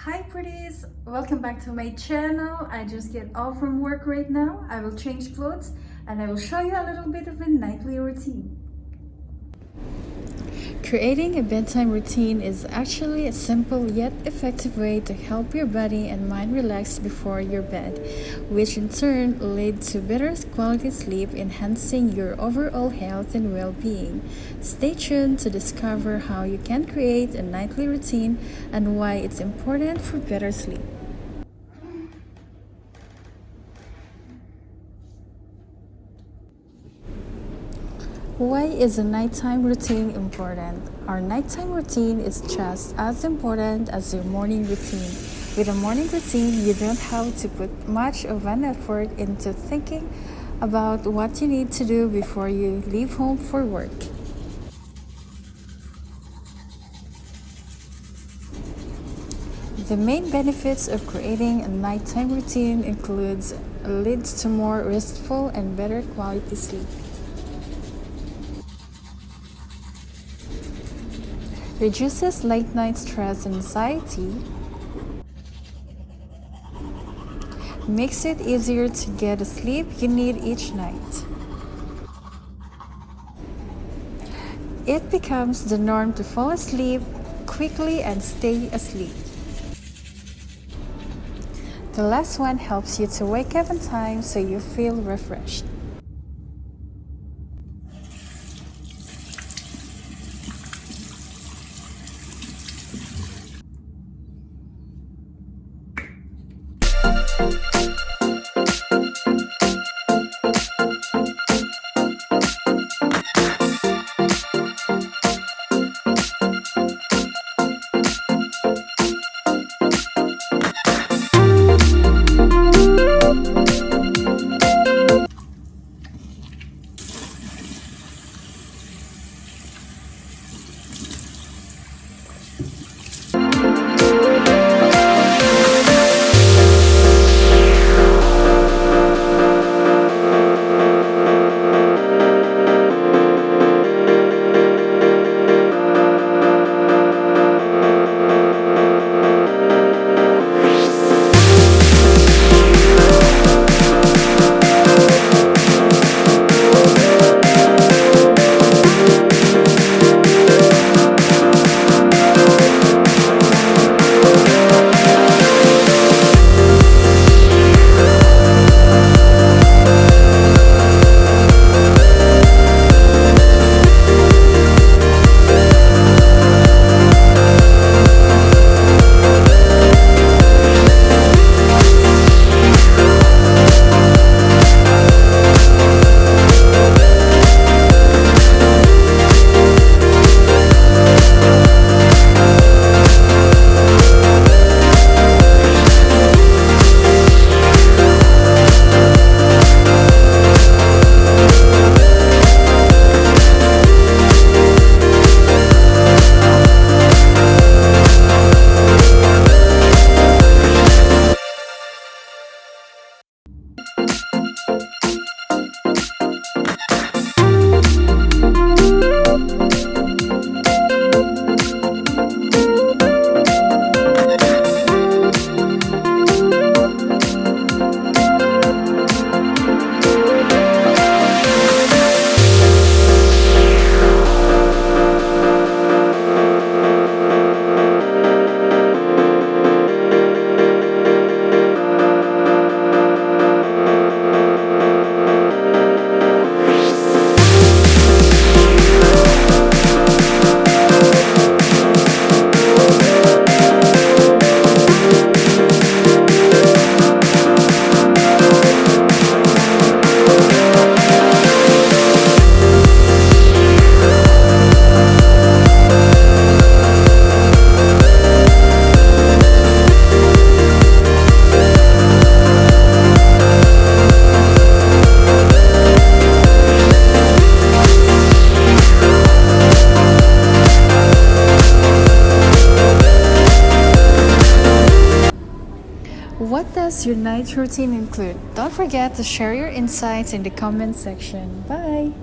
Hi pretties, welcome back to my channel. I just get off from work right now. I will change clothes and I will show you a little bit of a nightly routine. Creating a bedtime routine is actually a simple yet effective way to help your body and mind relax before your bed, which in turn leads to better quality sleep, enhancing your overall health and well-being. Stay tuned to discover how you can create a nightly routine and why it's important for better sleep. Why is a nighttime routine important? Our nighttime routine is just as important as your morning routine. With a morning routine, you don't have to put much of an effort into thinking about what you need to do before you leave home for work. The main benefits of creating a nighttime routine leads to more restful and better quality sleep. Reduces late night stress and anxiety, makes it easier to get the sleep you need each night. It becomes the norm to fall asleep quickly and stay asleep. The last one helps you to wake up on time so you feel refreshed. What does your night routine include? Don't forget to share your insights in the comment section. Bye!